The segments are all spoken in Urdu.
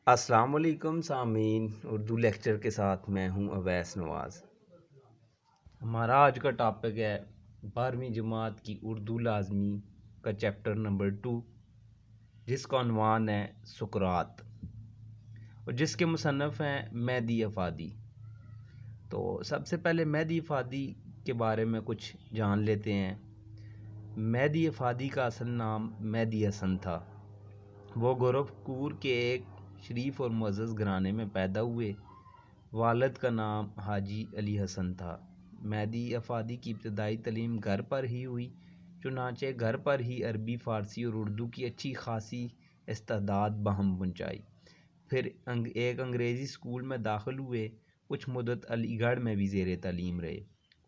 السلام علیکم سامعین، اردو لیکچر کے ساتھ میں ہوں اویس نواز۔ ہمارا آج کا ٹاپک ہے 12ویں جماعت کی اردو لازمی کا چیپٹر نمبر 2، جس کا عنوان ہے سقراط، اور جس کے مصنف ہیں مہدی افادی۔ تو سب سے پہلے مہدی افادی کے بارے میں کچھ جان لیتے ہیں۔ مہدی افادی کا اصل نام مہدی حسن تھا۔ وہ گورکھپور کے ایک شریف اور معزز گھرانے میں پیدا ہوئے۔ والد کا نام حاجی علی حسن تھا۔ مہدی افادی کی ابتدائی تعلیم گھر پر ہی ہوئی، چنانچہ گھر پر ہی عربی، فارسی اور اردو کی اچھی خاصی استعداد بہم پہنچائی۔ پھر ایک انگریزی اسکول میں داخل ہوئے۔ کچھ مدت علی گڑھ میں بھی زیر تعلیم رہے۔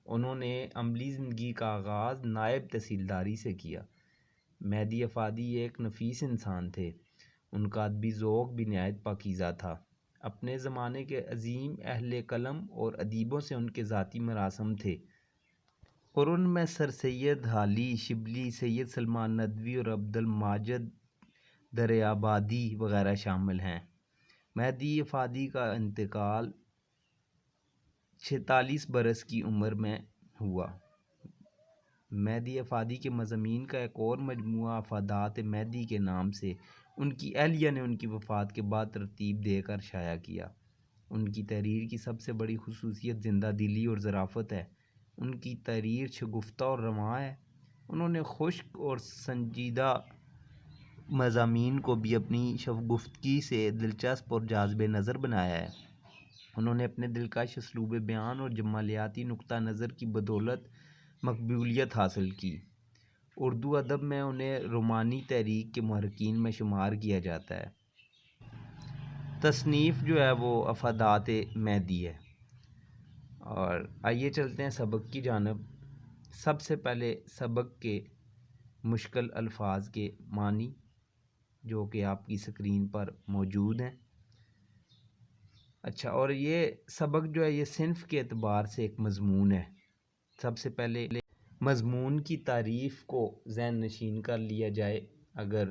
انہوں نے عملی زندگی کا آغاز نائب تحصیلداری سے کیا۔ مہدی افادی ایک نفیس انسان تھے۔ ان کا ادبی ذوق بھی نہایت پاکیزہ تھا۔ اپنے زمانے کے عظیم اہل قلم اور ادیبوں سے ان کے ذاتی مراسم تھے، اور ان میں سر سید حالی شبلی، سید سلمان ندوی اور عبد الماجد دریابادی وغیرہ شامل ہیں۔ مہدی افادی کا انتقال 46 برس کی عمر میں ہوا۔ مہدی افادی کے مضامین کا ایک اور مجموعہ افادات مہدی کے نام سے ان کی اہلیہ نے ان کی وفات کے بعد ترتیب دے کر شائع کیا۔ ان کی تحریر کی سب سے بڑی خصوصیت زندہ دلی اور ظرافت ہے۔ ان کی تحریر شگفتہ اور رواں ہے۔ انہوں نے خشک اور سنجیدہ مضامین کو بھی اپنی شگفتگی سے دلچسپ اور جاذب نظر بنایا ہے۔ انہوں نے اپنے دلکش اسلوب بیان اور جمالیاتی نقطہ نظر کی بدولت مقبولیت حاصل کی۔ اردو ادب میں انہیں رومانی تحریک کے محرکین میں شمار کیا جاتا ہے۔ تصنیف جو ہے وہ افادات مہدی ہے۔ اور آئیے چلتے ہیں سبق کی جانب۔ سب سے پہلے سبق کے مشکل الفاظ کے معنی، جو کہ آپ کی سکرین پر موجود ہیں۔ اچھا، اور یہ سبق جو ہے یہ صنف کے اعتبار سے ایک مضمون ہے۔ سب سے پہلے مضمون کی تعریف کو ذہن نشین کر لیا جائے۔ اگر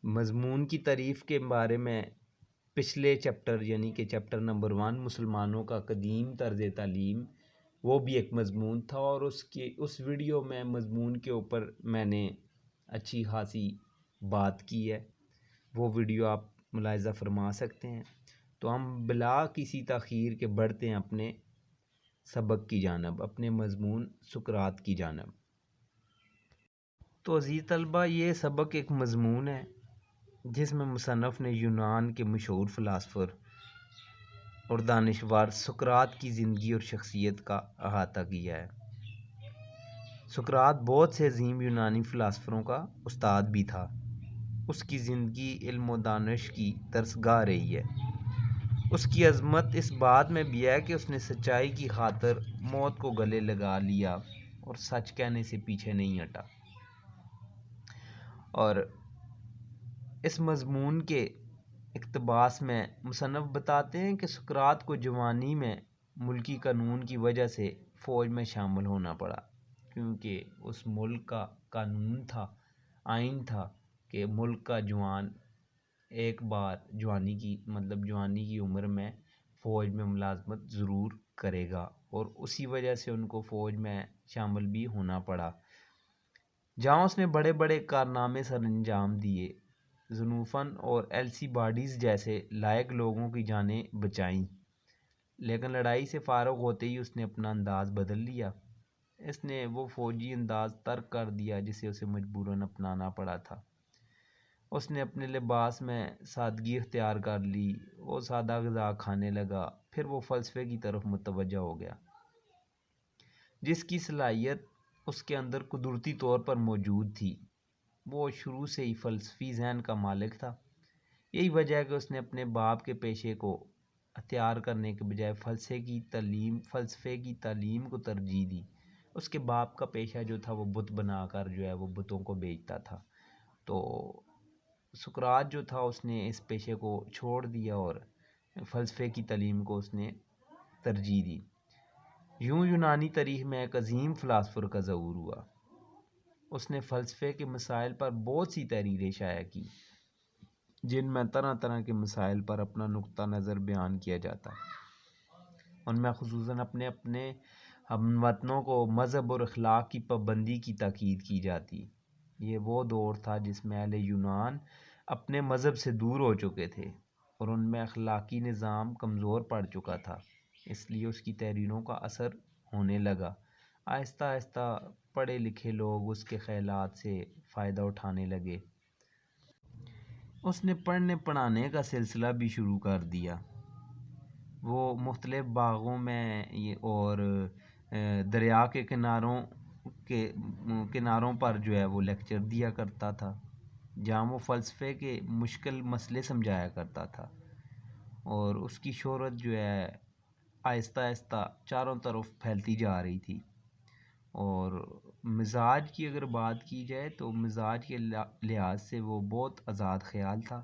مضمون کی تعریف کے بارے میں پچھلے چیپٹر یعنی کہ چیپٹر نمبر 1 مسلمانوں کا قدیم طرز تعلیم، وہ بھی ایک مضمون تھا، اور اس ویڈیو میں مضمون کے اوپر میں نے اچھی خاصی بات کی ہے۔ وہ ویڈیو آپ ملاحظہ فرما سکتے ہیں۔ تو ہم بلا کسی تاخیر کے بڑھتے ہیں اپنے سبق کی جانب، اپنے مضمون سقراط کی جانب۔ تو عزیز طلبہ، یہ سبق ایک مضمون ہے جس میں مصنف نے یونان کے مشہور فلاسفر اور دانشور سقراط کی زندگی اور شخصیت کا احاطہ کیا ہے۔ سقراط بہت سے عظیم یونانی فلاسفروں کا استاد بھی تھا۔ اس کی زندگی علم و دانش کی درسگاہ رہی ہے۔ اس کی عظمت اس بات میں بھی ہے کہ اس نے سچائی کی خاطر موت کو گلے لگا لیا اور سچ کہنے سے پیچھے نہیں ہٹا۔ اور اس مضمون کے اقتباس میں مصنف بتاتے ہیں کہ سقراط کو جوانی میں ملکی قانون کی وجہ سے فوج میں شامل ہونا پڑا، کیونکہ اس ملک کا قانون تھا، آئین تھا کہ ملک کا جوان ایک بار جوانی کی عمر میں فوج میں ملازمت ضرور کرے گا، اور اسی وجہ سے ان کو فوج میں شامل بھی ہونا پڑا، جہاں اس نے بڑے بڑے کارنامے سر انجام دیے، زنوفن اور ایلسیبارڈیز جیسے لائق لوگوں کی جانیں بچائیں۔ لیکن لڑائی سے فارغ ہوتے ہی اس نے اپنا انداز بدل لیا۔ اس نے وہ فوجی انداز ترک کر دیا جسے اسے مجبوراً اپنانا پڑا تھا۔ اس نے اپنے لباس میں سادگی اختیار کر لی، وہ سادہ غذا کھانے لگا، پھر وہ فلسفے کی طرف متوجہ ہو گیا، جس کی صلاحیت اس کے اندر قدرتی طور پر موجود تھی۔ وہ شروع سے ہی فلسفی ذہن کا مالک تھا۔ یہی وجہ ہے کہ اس نے اپنے باپ کے پیشے کو اختیار کرنے کے بجائے فلسفے کی تعلیم کو ترجیح دی۔ اس کے باپ کا پیشہ جو تھا وہ بت بنا کر جو ہے وہ بتوں کو بیچتا تھا۔ تو سقراط جو تھا اس نے اس پیشے کو چھوڑ دیا اور فلسفے کی تعلیم کو اس نے ترجیح دی۔ یوں یونانی تاریخ میں ایک عظیم فلاسفر کا ظہور ہوا۔ اس نے فلسفے کے مسائل پر بہت سی تحریریں شائع کی، جن میں طرح طرح کے مسائل پر اپنا نقطہ نظر بیان کیا جاتا۔ ان میں خصوصاً اپنے اپنے ہم وطنوں کو مذہب اور اخلاق کی پابندی کی تاکید کی جاتی۔ یہ وہ دور تھا جس میں اہل یونان اپنے مذہب سے دور ہو چکے تھے اور ان میں اخلاقی نظام کمزور پڑ چکا تھا، اس لیے اس کی تحریروں کا اثر ہونے لگا۔ آہستہ آہستہ پڑھے لکھے لوگ اس کے خیالات سے فائدہ اٹھانے لگے۔ اس نے پڑھنے پڑھانے کا سلسلہ بھی شروع کر دیا۔ وہ مختلف باغوں میں اور دریا کے کناروں پر جو ہے وہ لیکچر دیا کرتا تھا، جہاں وہ فلسفے کے مشکل مسئلے سمجھایا کرتا تھا، اور اس کی شہرت جو ہے آہستہ آہستہ چاروں طرف پھیلتی جا رہی تھی۔ اور مزاج کی اگر بات کی جائے تو مزاج کے لحاظ سے وہ بہت آزاد خیال تھا۔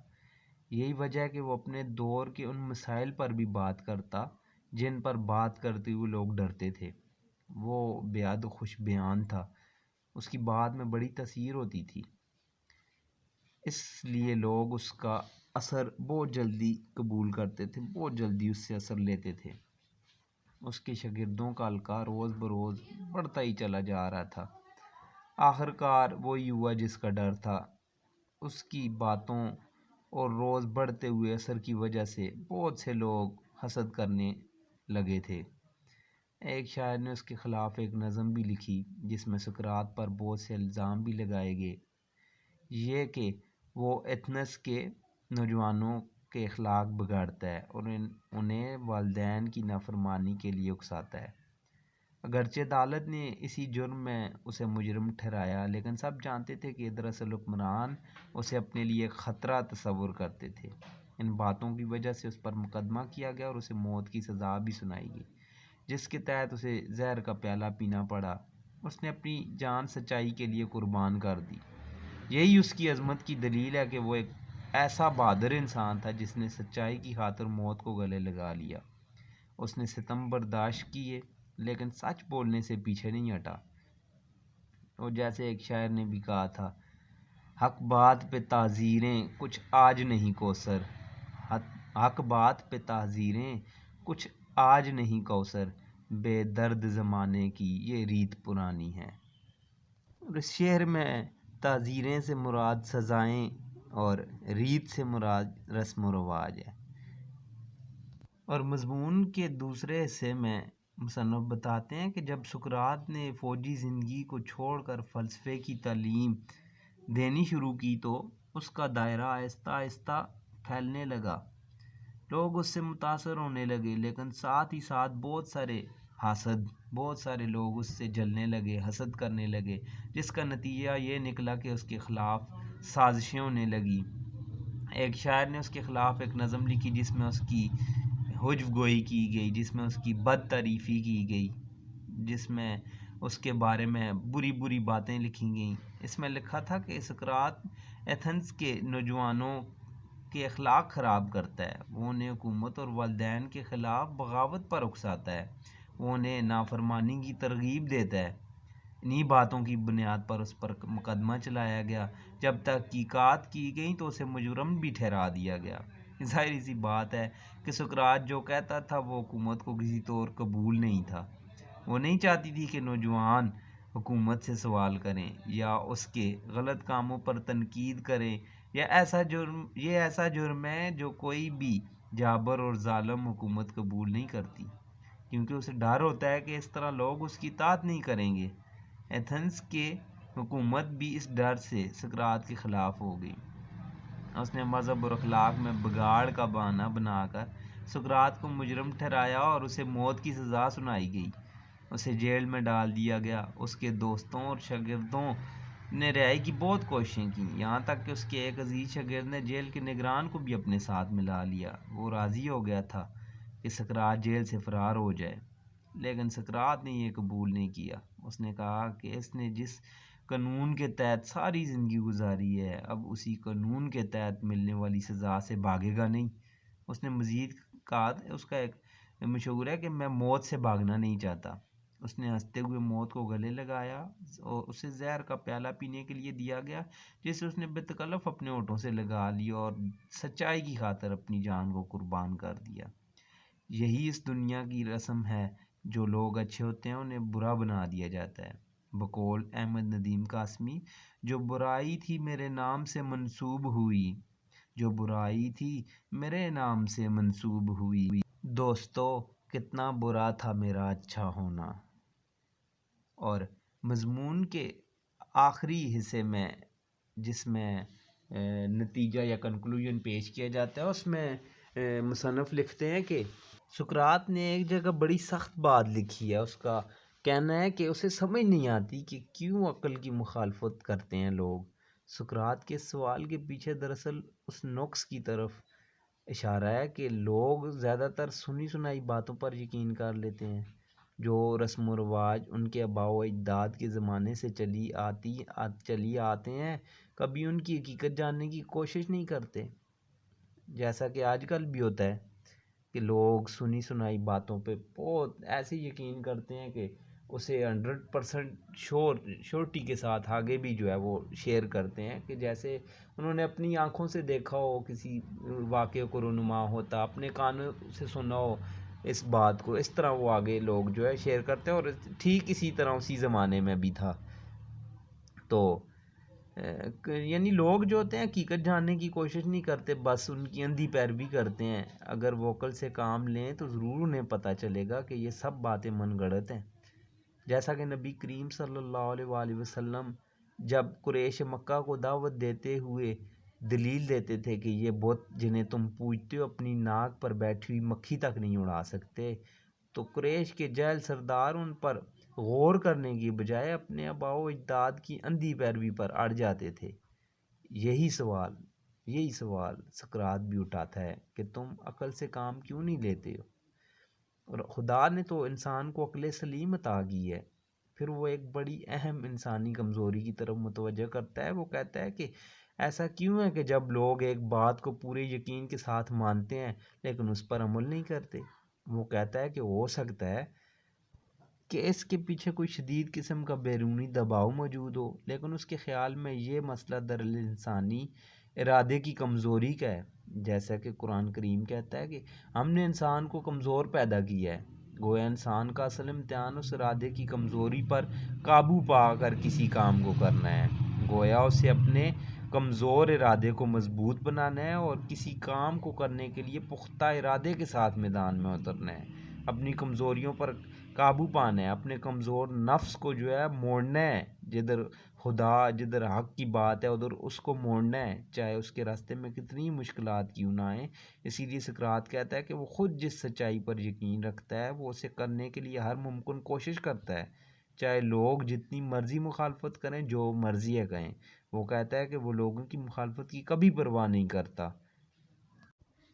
یہی وجہ ہے کہ وہ اپنے دور کے ان مسائل پر بھی بات کرتا جن پر بات کرتے ہوئے لوگ ڈرتے تھے۔ وہ بیاد خوش بیان تھا، اس کی بات میں بڑی تاثیر ہوتی تھی، اس لیے لوگ اس کا اثر بہت جلدی قبول کرتے تھے، بہت جلدی اس سے اثر لیتے تھے۔ اس کے شاگردوں کا حلقہ روز بروز بڑھتا ہی چلا جا رہا تھا۔ آخر کار وہی ہوا جس کا ڈر تھا۔ اس کی باتوں اور روز بڑھتے ہوئے اثر کی وجہ سے بہت سے لوگ حسد کرنے لگے تھے۔ ایک شاعر نے اس کے خلاف ایک نظم بھی لکھی جس میں سقراط پر بہت سے الزام بھی لگائے گئے، یہ کہ وہ ایتھنز کے نوجوانوں کے اخلاق بگاڑتا ہے اور انہیں والدین کی نافرمانی کے لیے اکساتا ہے۔ اگرچہ عدالت نے اسی جرم میں اسے مجرم ٹھہرایا، لیکن سب جانتے تھے کہ دراصل حکمران اسے اپنے لیے ایک خطرہ تصور کرتے تھے۔ ان باتوں کی وجہ سے اس پر مقدمہ کیا گیا اور اسے موت کی سزا بھی سنائی گئی، جس کے تحت اسے زہر کا پیالہ پینا پڑا۔ اس نے اپنی جان سچائی کے لیے قربان کر دی۔ یہی اس کی عظمت کی دلیل ہے کہ وہ ایک ایسا بہادر انسان تھا جس نے سچائی کی خاطر موت کو گلے لگا لیا۔ اس نے ستم برداشت کیے لیکن سچ بولنے سے پیچھے نہیں ہٹا۔ اور جیسے ایک شاعر نے بھی کہا تھا، حق بات پہ تعزیریں کچھ آج نہیں کوثر، حق بات پہ تعزیریں کچھ آج نہیں کوثر، بے درد زمانے کی یہ ریت پرانی ہے۔ اور اس شعر میں تعزیریں سے مراد سزائیں اور ریت سے مراد رسم و رواج ہے۔ اور مضمون کے دوسرے حصے میں مصنف بتاتے ہیں کہ جب سقراط نے فوجی زندگی کو چھوڑ کر فلسفے کی تعلیم دینی شروع کی تو اس کا دائرہ آہستہ آہستہ پھیلنے لگا۔ لوگ اس سے متاثر ہونے لگے، لیکن ساتھ ہی ساتھ بہت سارے لوگ اس سے جلنے لگے، حسد کرنے لگے، جس کا نتیجہ یہ نکلا کہ اس کے خلاف سازشیں ہونے لگی۔ ایک شاعر نے اس کے خلاف ایک نظم لکھی جس میں اس کی حجو گوئی کی گئی، جس میں اس کی بد تعریفی کی گئی، جس میں اس کے بارے میں بری بری باتیں لکھی گئیں۔ اس میں لکھا تھا کہ سقراط ایتھنز کے نوجوانوں کے اخلاق خراب کرتا ہے، وہ انہیں حکومت اور والدین کے خلاف بغاوت پر اکساتا ہے، وہ انہیں نافرمانی کی ترغیب دیتا ہے۔ انہی باتوں کی بنیاد پر اس پر مقدمہ چلایا گیا۔ جب تحقیقات کی گئیں تو اسے مجرم بھی ٹھہرا دیا گیا۔ ظاہری سی بات ہے کہ سقراط جو کہتا تھا وہ حکومت کو کسی طور قبول نہیں تھا۔ وہ نہیں چاہتی تھی کہ نوجوان حکومت سے سوال کریں یا اس کے غلط کاموں پر تنقید کریں۔ یہ ایسا جرم ہے جو کوئی بھی جابر اور ظالم حکومت قبول نہیں کرتی، کیونکہ اسے ڈر ہوتا ہے کہ اس طرح لوگ اس کی اطاعت نہیں کریں گے۔ ایتھنز کے حکومت بھی اس ڈر سے سقراط کے خلاف ہو گئی۔ اس نے مذہب اور اخلاق میں بگاڑ کا بہانہ بنا کر سقراط کو مجرم ٹھہرایا اور اسے موت کی سزا سنائی گئی۔ اسے جیل میں ڈال دیا گیا۔ اس کے دوستوں اور شاگردوں نے رہائی کی بہت کوششیں کیں، یہاں تک کہ اس کے ایک عزیز شاگرد نے جیل کے نگران کو بھی اپنے ساتھ ملا لیا۔ وہ راضی ہو گیا تھا کہ سقراط جیل سے فرار ہو جائے، لیکن سقراط نے یہ قبول نہیں کیا۔ اس نے کہا کہ اس نے جس قانون کے تحت ساری زندگی گزاری ہے، اب اسی قانون کے تحت ملنے والی سزا سے بھاگے گا نہیں۔ اس نے مزید کہا، اس کا ایک مشورہ ہے کہ میں موت سے بھاگنا نہیں چاہتا۔ اس نے ہنستے ہوئے موت کو گلے لگایا اور اسے زہر کا پیالہ پینے کے لیے دیا گیا، جسے اس نے بے تکلف اپنے ہونٹوں سے لگا لیا اور سچائی کی خاطر اپنی جان کو قربان کر دیا۔ یہی اس دنیا کی رسم ہے، جو لوگ اچھے ہوتے ہیں انہیں برا بنا دیا جاتا ہے۔ بقول احمد ندیم قاسمی، جو برائی تھی میرے نام سے منسوب ہوئی، جو برائی تھی میرے نام سے منسوب ہوئی، دوستو کتنا برا تھا میرا اچھا ہونا۔ اور مضمون کے آخری حصے میں جس میں نتیجہ یا کنکلوژن پیش کیا جاتا ہے، اس میں مصنف لکھتے ہیں کہ سقراط نے ایک جگہ بڑی سخت بات لکھی ہے۔ اس کا کہنا ہے کہ اسے سمجھ نہیں آتی کہ کیوں عقل کی مخالفت کرتے ہیں لوگ۔ سقراط کے سوال کے پیچھے دراصل اس نقص کی طرف اشارہ ہے کہ لوگ زیادہ تر سنی سنائی باتوں پر یقین کر لیتے ہیں، جو رسم و رواج ان کے آباء و اجداد کے زمانے سے چلی آتے ہیں، کبھی ان کی حقیقت جاننے کی کوشش نہیں کرتے۔ جیسا کہ آج کل بھی ہوتا ہے کہ لوگ سنی سنائی باتوں پہ بہت ایسے یقین کرتے ہیں کہ اسے 100% شورٹی کے ساتھ آگے بھی جو ہے وہ شیئر کرتے ہیں، کہ جیسے انہوں نے اپنی آنکھوں سے دیکھا ہو کسی واقعے کو رونما ہوتا، اپنے کانوں سے سنا ہو اس بات کو، اس طرح وہ آگے لوگ جو ہے شیئر کرتے ہیں، اور ٹھیک اسی طرح اسی زمانے میں بھی تھا۔ تو یعنی لوگ جو ہوتے ہیں حقیقت جاننے کی کوشش نہیں کرتے، بس ان کی اندھی پیروی کرتے ہیں۔ اگر وہ عقل سے کام لیں تو ضرور انہیں پتہ چلے گا کہ یہ سب باتیں من گھڑت ہیں۔ جیسا کہ نبی کریم صلی اللہ علیہ وآلہ وسلم جب قریش مکہ کو دعوت دیتے ہوئے دلیل دیتے تھے کہ یہ بت جنہیں تم پوجتے ہو اپنی ناک پر بیٹھی ہوئی مکھی تک نہیں اڑا سکتے، تو قریش کے جاہل سردار ان پر غور کرنے کی بجائے اپنے آباء و اجداد کی اندھی پیروی پر اڑ جاتے تھے۔ یہی سوال سقراط بھی اٹھاتا ہے کہ تم عقل سے کام کیوں نہیں لیتے ہو؟ اور خدا نے تو انسان کو عقل سلیم عطا کی ہے۔ پھر وہ ایک بڑی اہم انسانی کمزوری کی طرف متوجہ کرتا ہے۔ وہ کہتا ہے کہ ایسا کیوں ہے کہ جب لوگ ایک بات کو پورے یقین کے ساتھ مانتے ہیں لیکن اس پر عمل نہیں کرتے؟ وہ کہتا ہے کہ ہو سکتا ہے کہ اس کے پیچھے کوئی شدید قسم کا بیرونی دباؤ موجود ہو، لیکن اس کے خیال میں یہ مسئلہ دراصل انسانی ارادے کی کمزوری کا ہے۔ جیسا کہ قرآن کریم کہتا ہے کہ ہم نے انسان کو کمزور پیدا کیا ہے، گویا انسان کا اصل امتحان اس ارادے کی کمزوری پر قابو پا کر کسی کام کو کرنا ہے، گویا اسے اپنے کمزور ارادے کو مضبوط بنانا ہے اور کسی کام کو کرنے کے لیے پختہ ارادے کے ساتھ میدان میں اترنا ہے، اپنی کمزوریوں پر قابو پانا ہے، اپنے کمزور نفس کو جو ہے موڑنا ہے، جدھر خدا جدھر حق کی بات ہے ادھر اس کو موڑنا ہے، چاہے اس کے راستے میں کتنی مشکلات کیوں نہ آئیں۔ اسی لیے سقراط کہتا ہے کہ وہ خود جس سچائی پر یقین رکھتا ہے وہ اسے کرنے کے لیے ہر ممکن کوشش کرتا ہے، چاہے لوگ جتنی مرضی مخالفت کریں، جو مرضی ہے کہیں۔ وہ کہتا ہے کہ وہ لوگوں کی مخالفت کی کبھی پرواہ نہیں کرتا،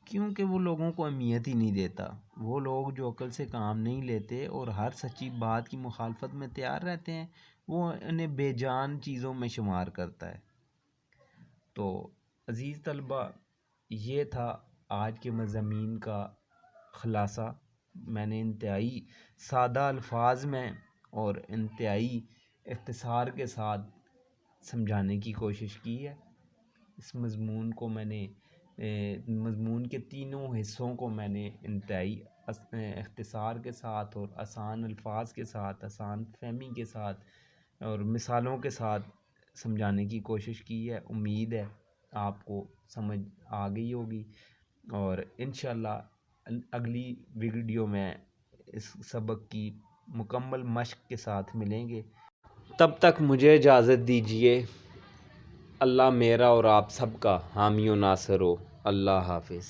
کیونکہ وہ لوگوں کو اہمیت ہی نہیں دیتا۔ وہ لوگ جو عقل سے کام نہیں لیتے اور ہر سچی بات کی مخالفت میں تیار رہتے ہیں، وہ انہیں بے جان چیزوں میں شمار کرتا ہے۔ تو عزیز طلبہ، یہ تھا آج کے مضامین کا خلاصہ۔ میں نے انتہائی سادہ الفاظ میں اور انتہائی اختصار کے ساتھ سمجھانے کی کوشش کی ہے۔ اس مضمون کو مضمون کے تینوں حصوں کو میں نے انتہائی اختصار کے ساتھ اور آسان الفاظ کے ساتھ، آسان فہمی کے ساتھ اور مثالوں کے ساتھ سمجھانے کی کوشش کی ہے۔ امید ہے آپ کو سمجھ آ گئی ہوگی، اور انشاءاللہ اگلی ویڈیو میں اس سبق کی مکمل مشق کے ساتھ ملیں گے۔ تب تک مجھے اجازت دیجیے۔ اللہ میرا اور آپ سب کا حامی و ناصر ہو۔ اللہ حافظ۔